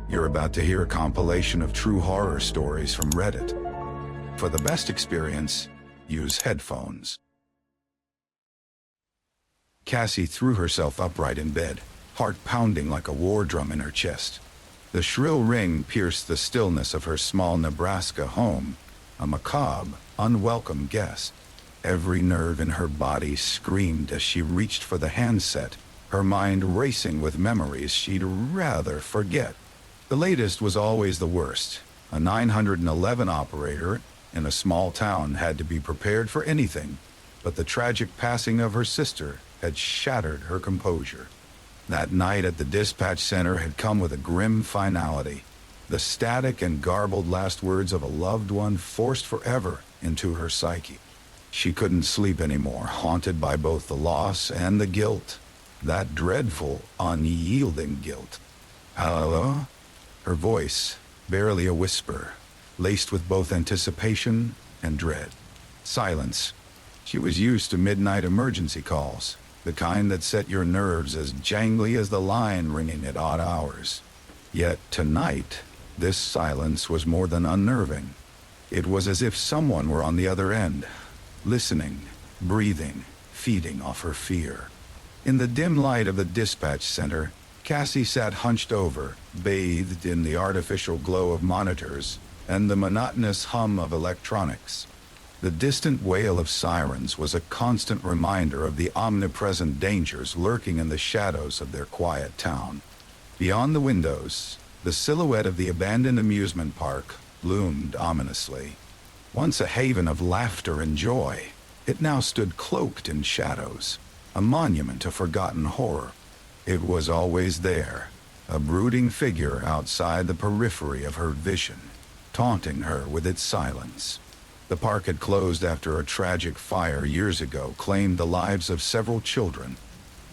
You're about to hear a compilation of true horror stories from Reddit. For the best experience, use headphones. Cassie threw herself upright in bed, heart pounding like a war drum in her chest. The shrill ring pierced the stillness of her small Nebraska home, a macabre, unwelcome guest. Every nerve in her body screamed as she reached for the handset, her mind racing with memories she'd rather forget. The latest was always the worst. A 911 operator in a small town had to be prepared for anything, but the tragic passing of her sister had shattered her composure. That night at the dispatch center had come with a grim finality, the static and garbled last words of a loved one forced forever into her psyche. She couldn't sleep anymore, haunted by both the loss and the guilt, that dreadful, unyielding guilt. Hello? Her voice, barely a whisper, laced with both anticipation and dread. Silence. She was used to midnight emergency calls, the kind that set your nerves as jangly as the line ringing at odd hours. Yet tonight, this silence was more than unnerving. It was as if someone were on the other end, listening, breathing, feeding off her fear. In the dim light of the dispatch center, Cassie sat hunched over, bathed in the artificial glow of monitors and the monotonous hum of electronics. The distant wail of sirens was a constant reminder of the omnipresent dangers lurking in the shadows of their quiet town. Beyond the windows, the silhouette of the abandoned amusement park loomed ominously. Once a haven of laughter and joy, it now stood cloaked in shadows, a monument of forgotten horror. It was always there, a brooding figure outside the periphery of her vision, taunting her with its silence. The park had closed after a tragic fire years ago claimed the lives of several children.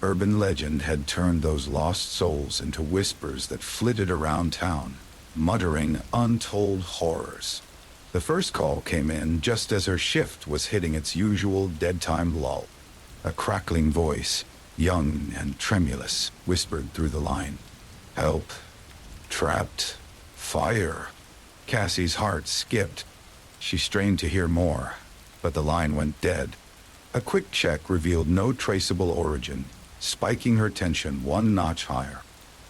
Urban legend had turned those lost souls into whispers that flitted around town, muttering untold horrors. The first call came in just as her shift was hitting its usual dead-time lull. A crackling voice, young and tremulous, whispered through the line. "Help. Trapped. Fire." Cassie's heart skipped. She strained to hear more, but the line went dead. A quick check revealed no traceable origin, spiking her tension one notch higher.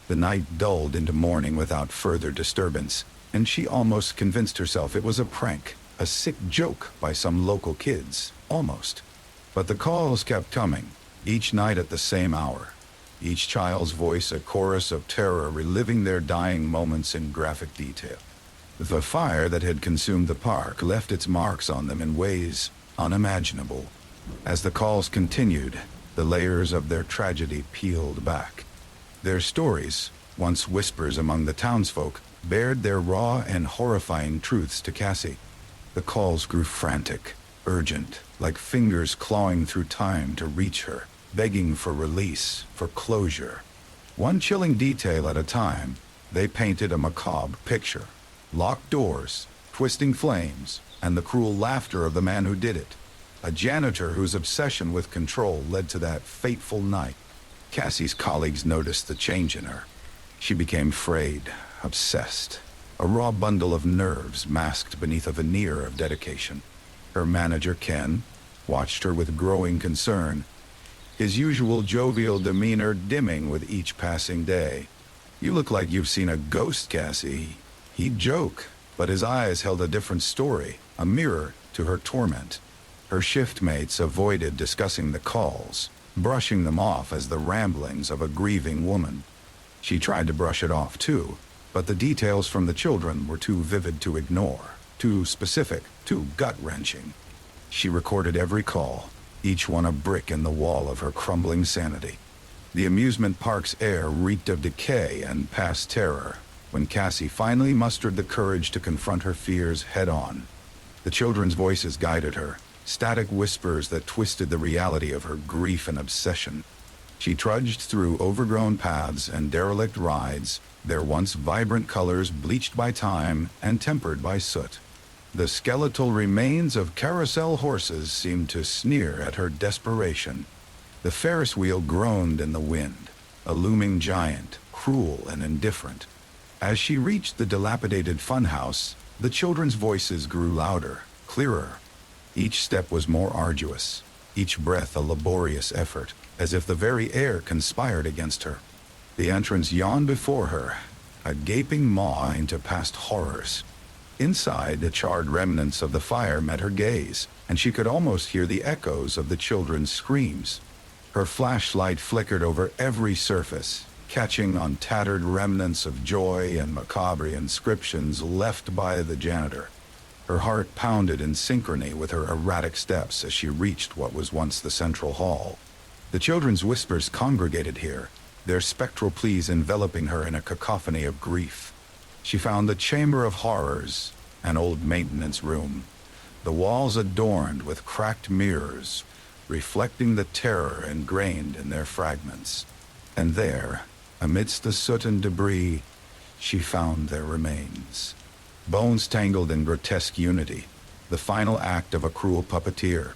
The night dulled into morning without further disturbance, and she almost convinced herself it was a prank, a sick joke by some local kids, almost. But the calls kept coming, each night at the same hour, each child's voice a chorus of terror reliving their dying moments in graphic detail. The fire that had consumed the park left its marks on them in ways unimaginable. As the calls continued, the layers of their tragedy peeled back. Their stories, once whispers among the townsfolk, bared their raw and horrifying truths to Cassie. The calls grew frantic, urgent, like fingers clawing through time to reach her, begging for release, for closure. One chilling detail at a time, they painted a macabre picture. Locked doors, twisting flames, and the cruel laughter of the man who did it. A janitor whose obsession with control led to that fateful night. Cassie's colleagues noticed the change in her. She became frayed, obsessed, a raw bundle of nerves masked beneath a veneer of dedication. Her manager, Ken, watched her with growing concern, his usual jovial demeanor dimming with each passing day. "You look like you've seen a ghost, Cassie." He'd joke, but his eyes held a different story, a mirror to her torment. Her shift mates avoided discussing the calls, brushing them off as the ramblings of a grieving woman. She tried to brush it off too, but the details from the children were too vivid to ignore, too specific, too gut-wrenching. She recorded every call, each one a brick in the wall of her crumbling sanity. The amusement park's air reeked of decay and past terror, when Cassie finally mustered the courage to confront her fears head-on. The children's voices guided her, static whispers that twisted the reality of her grief and obsession. She trudged through overgrown paths and derelict rides, their once vibrant colors bleached by time and tempered by soot. The skeletal remains of carousel horses seemed to sneer at her desperation. The Ferris wheel groaned in the wind, a looming giant, cruel and indifferent. As she reached the dilapidated funhouse, the children's voices grew louder, clearer. Each step was more arduous, each breath a laborious effort, as if the very air conspired against her. The entrance yawned before her, a gaping maw into past horrors. Inside, the charred remnants of the fire met her gaze, and she could almost hear the echoes of the children's screams. Her flashlight flickered over every surface, catching on tattered remnants of joy and macabre inscriptions left by the janitor. Her heart pounded in synchrony with her erratic steps as she reached what was once the central hall. The children's whispers congregated here, their spectral pleas enveloping her in a cacophony of grief. She found the Chamber of Horrors, an old maintenance room, the walls adorned with cracked mirrors, reflecting the terror ingrained in their fragments. And there, amidst the soot and debris, she found their remains. Bones tangled in grotesque unity, the final act of a cruel puppeteer.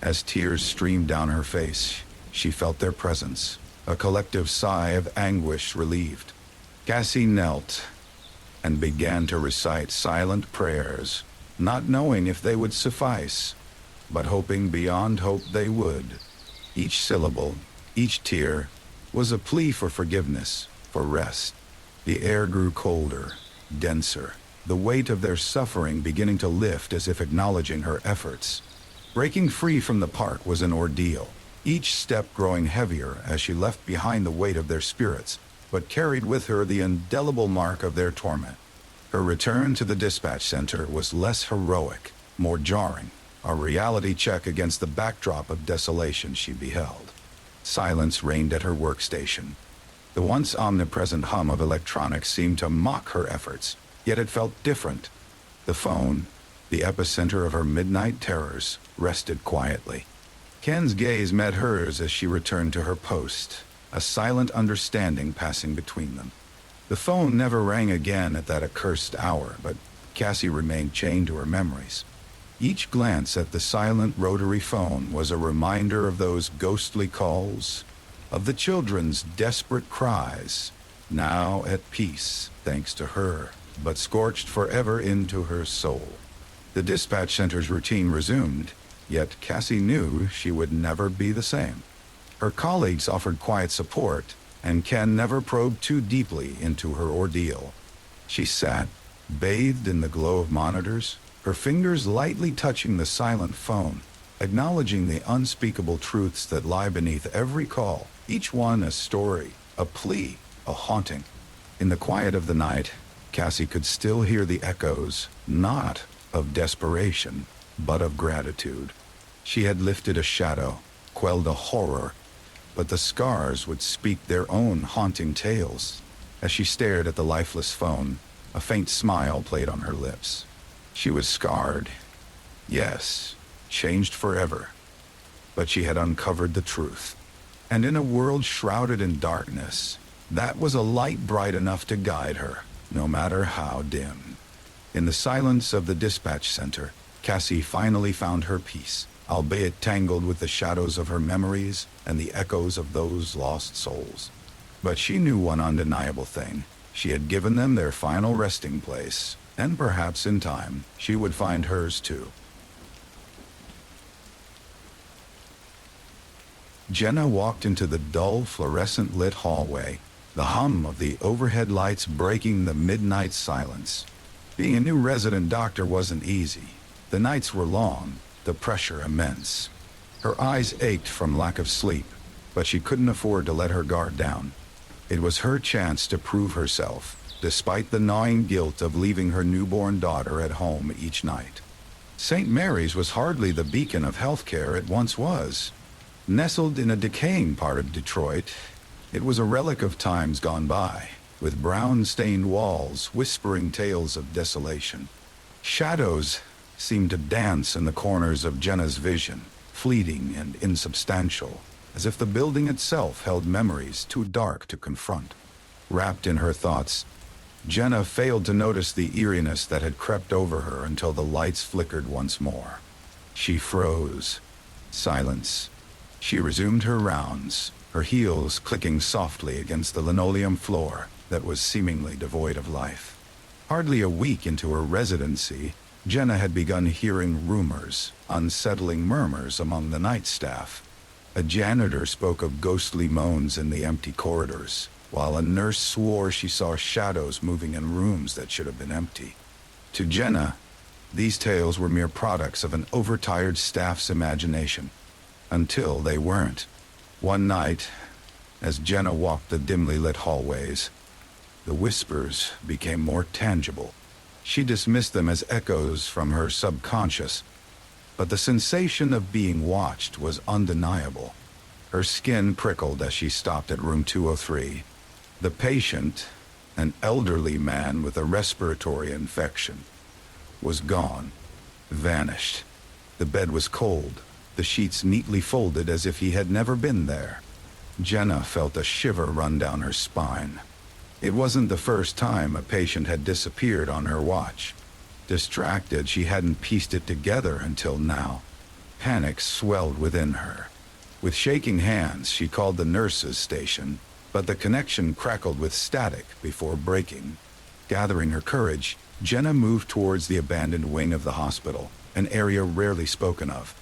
As tears streamed down her face, she felt their presence, a collective sigh of anguish relieved. Cassie knelt and began to recite silent prayers, not knowing if they would suffice, but hoping beyond hope they would. Each syllable, each tear, was a plea for forgiveness, for rest. The air grew colder, denser, the weight of their suffering beginning to lift as if acknowledging her efforts. Breaking free from the park was an ordeal, each step growing heavier as she left behind the weight of their spirits, but carried with her the indelible mark of their torment. Her return to the dispatch center was less heroic, more jarring, a reality check against the backdrop of desolation she beheld. Silence reigned at her workstation. The once omnipresent hum of electronics seemed to mock her efforts, yet it felt different. The phone, the epicenter of her midnight terrors, rested quietly. Ken's gaze met hers as she returned to her post, a silent understanding passing between them. The phone never rang again at that accursed hour, but Cassie remained chained to her memories. Each glance at the silent rotary phone was a reminder of those ghostly calls, of the children's desperate cries, now at peace, thanks to her, but scorched forever into her soul. The dispatch center's routine resumed, yet Cassie knew she would never be the same. Her colleagues offered quiet support, and Ken never probed too deeply into her ordeal. She sat, bathed in the glow of monitors, her fingers lightly touching the silent phone, acknowledging the unspeakable truths that lie beneath every call, each one a story, a plea, a haunting. In the quiet of the night, Cassie could still hear the echoes, not of desperation, but of gratitude. She had lifted a shadow, quelled a horror, but the scars would speak their own haunting tales. As she stared at the lifeless phone, a faint smile played on her lips. She was scarred, yes, changed forever, but she had uncovered the truth. And in a world shrouded in darkness, that was a light bright enough to guide her, no matter how dim. In the silence of the dispatch center, Cassie finally found her peace, albeit tangled with the shadows of her memories and the echoes of those lost souls. But she knew one undeniable thing. She had given them their final resting place, and perhaps in time, she would find hers too. Jenna walked into the dull, fluorescent-lit hallway, the hum of the overhead lights breaking the midnight silence. Being a new resident doctor wasn't easy. The nights were long, the pressure immense. Her eyes ached from lack of sleep, but she couldn't afford to let her guard down. It was her chance to prove herself, despite the gnawing guilt of leaving her newborn daughter at home each night. St. Mary's was hardly the beacon of healthcare it once was. Nestled in a decaying part of Detroit, it was a relic of times gone by, with brown-stained walls whispering tales of desolation. Shadows seemed to dance in the corners of Jenna's vision, fleeting and insubstantial, as if the building itself held memories too dark to confront. Wrapped in her thoughts, Jenna failed to notice the eeriness that had crept over her until the lights flickered once more. She froze. Silence. She resumed her rounds, her heels clicking softly against the linoleum floor, that was seemingly devoid of life. Hardly a week into her residency, Jenna had begun hearing rumors, unsettling murmurs among the night staff. A janitor spoke of ghostly moans in the empty corridors, while a nurse swore she saw shadows moving in rooms that should have been empty. To Jenna, these tales were mere products of an overtired staff's imagination, until they weren't. One night, as Jenna walked the dimly lit hallways, the whispers became more tangible. She dismissed them as echoes from her subconscious, but the sensation of being watched was undeniable. Her skin prickled as she stopped at room 203. The patient, an elderly man with a respiratory infection, was gone, vanished. The bed was cold, the sheets neatly folded as if he had never been there. Jenna felt a shiver run down her spine. It wasn't the first time a patient had disappeared on her watch. Distracted, she hadn't pieced it together until now. Panic swelled within her. With shaking hands, she called the nurse's station, but the connection crackled with static before breaking. Gathering her courage, Jenna moved towards the abandoned wing of the hospital, an area rarely spoken of.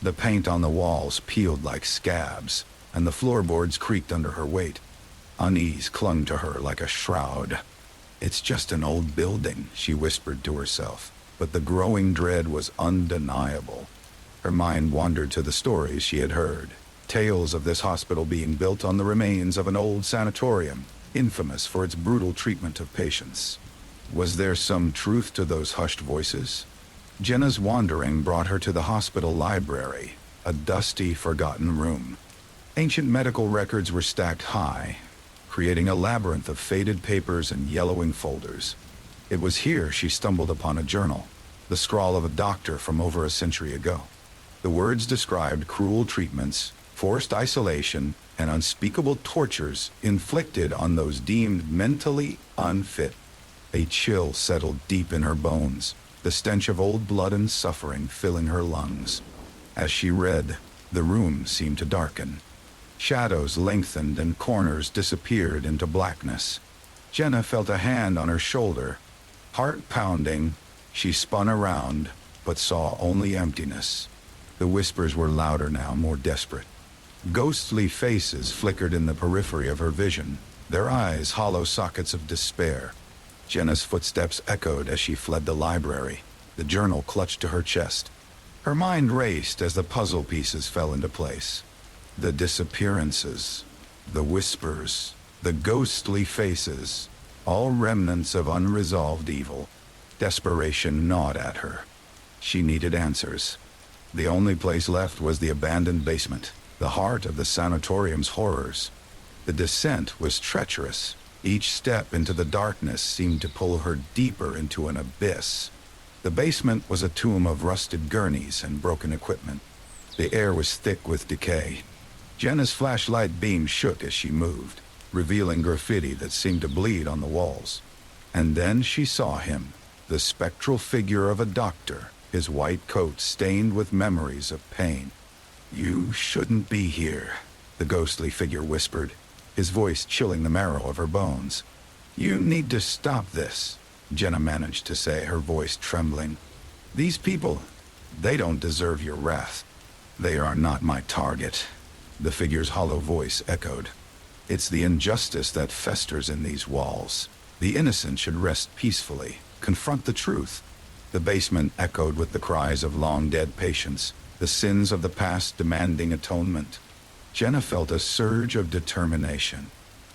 The paint on the walls peeled like scabs, and the floorboards creaked under her weight. Unease clung to her like a shroud. "It's just an old building," she whispered to herself, but the growing dread was undeniable. Her mind wandered to the stories she had heard, tales of this hospital being built on the remains of an old sanatorium, infamous for its brutal treatment of patients. Was there some truth to those hushed voices? Jenna's wandering brought her to the hospital library, a dusty, forgotten room. Ancient medical records were stacked high, creating a labyrinth of faded papers and yellowing folders. It was here she stumbled upon a journal, the scrawl of a doctor from over a century ago. The words described cruel treatments, forced isolation, and unspeakable tortures inflicted on those deemed mentally unfit. A chill settled deep in her bones, the stench of old blood and suffering filling her lungs. As she read, the room seemed to darken. Shadows lengthened and corners disappeared into blackness. Jenna felt a hand on her shoulder. Heart pounding, she spun around, but saw only emptiness. The whispers were louder now, more desperate. Ghostly faces flickered in the periphery of her vision, their eyes hollow sockets of despair. Jenna's footsteps echoed as she fled the library, the journal clutched to her chest. Her mind raced as the puzzle pieces fell into place. The disappearances, the whispers, the ghostly faces, all remnants of unresolved evil. Desperation gnawed at her. She needed answers. The only place left was the abandoned basement, the heart of the sanatorium's horrors. The descent was treacherous. Each step into the darkness seemed to pull her deeper into an abyss. The basement was a tomb of rusted gurneys and broken equipment. The air was thick with decay. Jenna's flashlight beam shook as she moved, revealing graffiti that seemed to bleed on the walls. And then she saw him, the spectral figure of a doctor, his white coat stained with memories of pain. "You shouldn't be here," the ghostly figure whispered, his voice chilling the marrow of her bones. "You need to stop this," Jenna managed to say, her voice trembling. "These people, they don't deserve your wrath. They are not my target," the figure's hollow voice echoed. "It's the injustice that festers in these walls. The innocent should rest peacefully, confront the truth." The basement echoed with the cries of long-dead patients, the sins of the past demanding atonement. Jenna felt a surge of determination.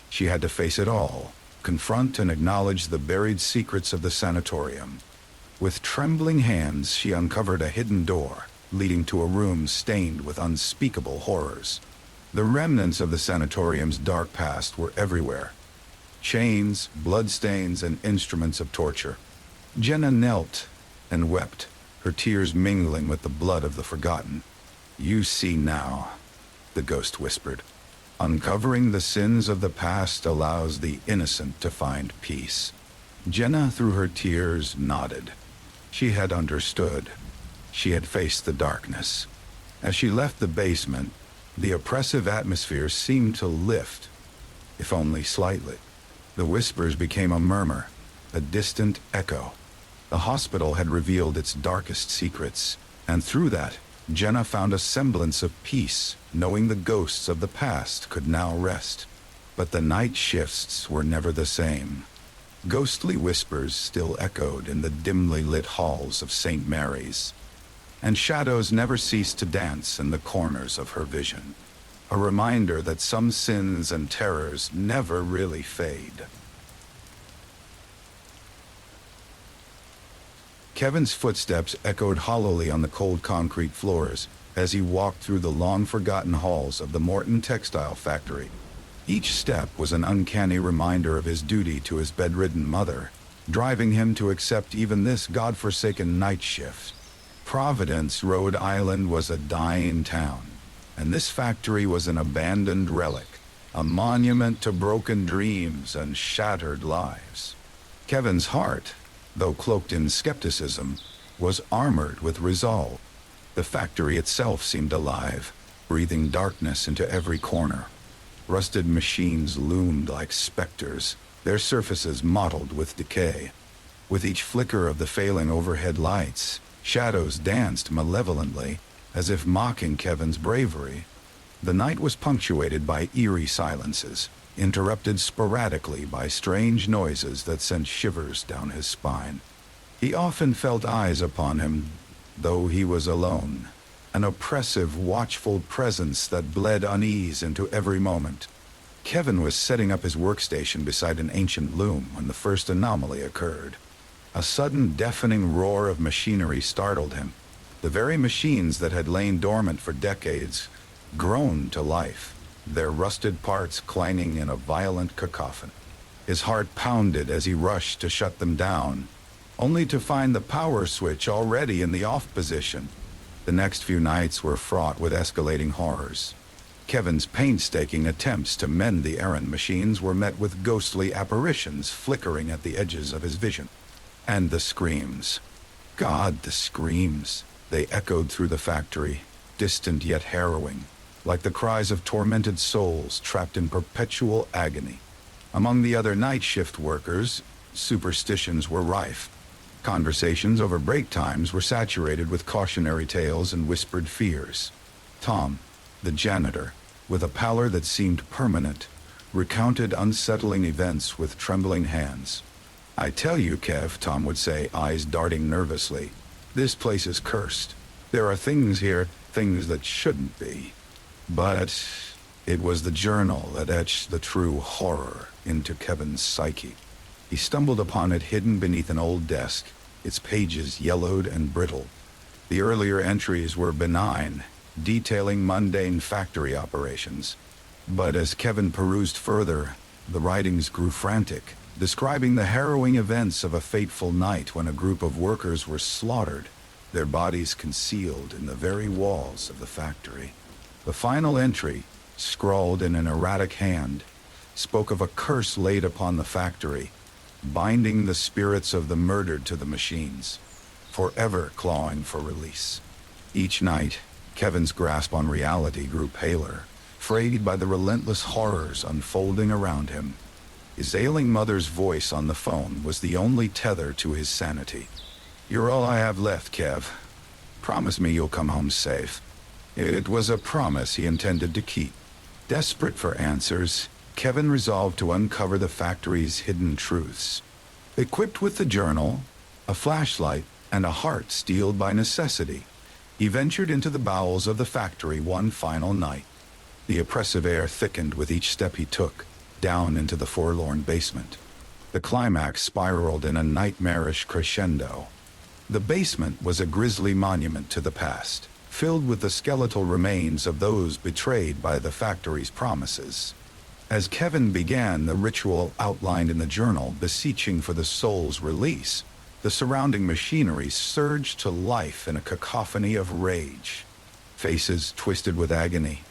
She had to face it all, confront and acknowledge the buried secrets of the sanatorium. With trembling hands, she uncovered a hidden door, leading to a room stained with unspeakable horrors. The remnants of the sanatorium's dark past were everywhere. Chains, bloodstains, and instruments of torture. Jenna knelt and wept, her tears mingling with the blood of the forgotten. "You see now," the ghost whispered. "Uncovering the sins of the past allows the innocent to find peace." Jenna, through her tears, nodded. She had understood. She had faced the darkness. As she left the basement, the oppressive atmosphere seemed to lift, if only slightly. The whispers became a murmur, a distant echo. The hospital had revealed its darkest secrets, and through that, Jenna found a semblance of peace, knowing the ghosts of the past could now rest. But the night shifts were never the same. Ghostly whispers still echoed in the dimly lit halls of St. Mary's, and shadows never ceased to dance in the corners of her vision. A reminder that some sins and terrors never really fade. Kevin's footsteps echoed hollowly on the cold concrete floors as he walked through the long-forgotten halls of the Morton textile factory. Each step was an uncanny reminder of his duty to his bedridden mother, driving him to accept even this godforsaken night shift. Providence, Rhode Island was a dying town, and this factory was an abandoned relic, a monument to broken dreams and shattered lives. Kevin's heart, though cloaked in skepticism, was armored with resolve. The factory itself seemed alive, breathing darkness into every corner. Rusted machines loomed like specters, their surfaces mottled with decay. With each flicker of the failing overhead lights, shadows danced malevolently, as if mocking Kevin's bravery. The night was punctuated by eerie silences, interrupted sporadically by strange noises that sent shivers down his spine. He often felt eyes upon him, though he was alone, an oppressive, watchful presence that bled unease into every moment. Kevin was setting up his workstation beside an ancient loom when the first anomaly occurred. A sudden, deafening roar of machinery startled him. The very machines that had lain dormant for decades groaned to life, their rusted parts clanging in a violent cacophony. His heart pounded as he rushed to shut them down, only to find the power switch already in the off position. The next few nights were fraught with escalating horrors. Kevin's painstaking attempts to mend the errant machines were met with ghostly apparitions flickering at the edges of his vision. And the screams. God, the screams. They echoed through the factory, distant yet harrowing, like the cries of tormented souls trapped in perpetual agony. Among the other night shift workers, superstitions were rife. Conversations over break times were saturated with cautionary tales and whispered fears. Tom, the janitor, with a pallor that seemed permanent, recounted unsettling events with trembling hands. "I tell you, Kev," Tom would say, eyes darting nervously, "this place is cursed. There are things here, things that shouldn't be." But it was the journal that etched the true horror into Kevin's psyche. He stumbled upon it hidden beneath an old desk, its pages yellowed and brittle. The earlier entries were benign, detailing mundane factory operations. But as Kevin perused further, the writings grew frantic, describing the harrowing events of a fateful night when a group of workers were slaughtered, their bodies concealed in the very walls of the factory. The final entry, scrawled in an erratic hand, spoke of a curse laid upon the factory, binding the spirits of the murdered to the machines, forever clawing for release. Each night, Kevin's grasp on reality grew paler, frayed by the relentless horrors unfolding around him. His ailing mother's voice on the phone was the only tether to his sanity. "You're all I have left, Kev. Promise me you'll come home safe." It was a promise he intended to keep. Desperate for answers, Kevin resolved to uncover the factory's hidden truths. Equipped with the journal, a flashlight, and a heart steeled by necessity, he ventured into the bowels of the factory one final night. The oppressive air thickened with each step he took, down into the forlorn basement. The climax spiraled in a nightmarish crescendo. The basement was a grisly monument to the past, filled with the skeletal remains of those betrayed by the factory's promises. As Kevin began the ritual outlined in the journal beseeching for the soul's release, the surrounding machinery surged to life in a cacophony of rage. Faces twisted with agony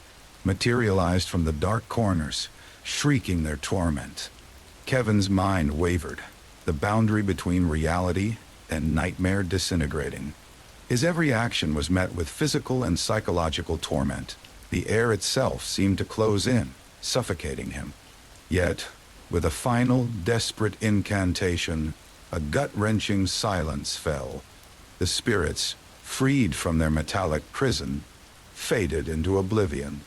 materialized from the dark corners, shrieking their torment. Kevin's mind wavered, the boundary between reality and nightmare disintegrating. His every action was met with physical and psychological torment. The air itself seemed to close in, suffocating him. Yet, With a final, desperate incantation, a gut-wrenching silence fell. The spirits, freed from their metallic prison, faded into oblivion.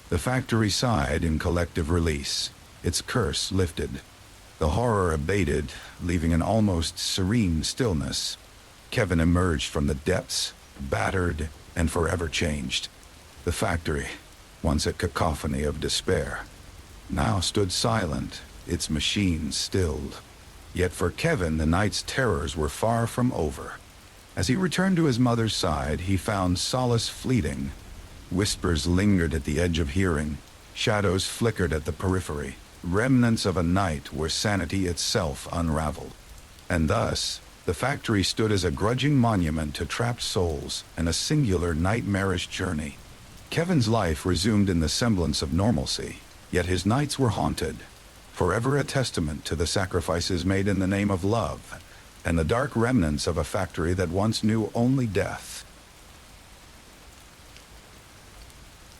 The factory sighed in collective release, its curse lifted. The horror abated, leaving an almost serene stillness. Kevin emerged from the depths, battered and forever changed. The factory, once a cacophony of despair, now stood silent, its machines stilled. Yet for Kevin, the night's terrors were far from over. As he returned to his mother's side, he found solace fleeting. Whispers lingered at the edge of hearing, shadows flickered at the periphery, remnants of a night where sanity itself unraveled. And thus, the factory stood as a grudging monument to trapped souls and a singular nightmarish journey. Kevin's life resumed in the semblance of normalcy, yet his nights were haunted, forever a testament to the sacrifices made in the name of love, and the dark remnants of a factory that once knew only death.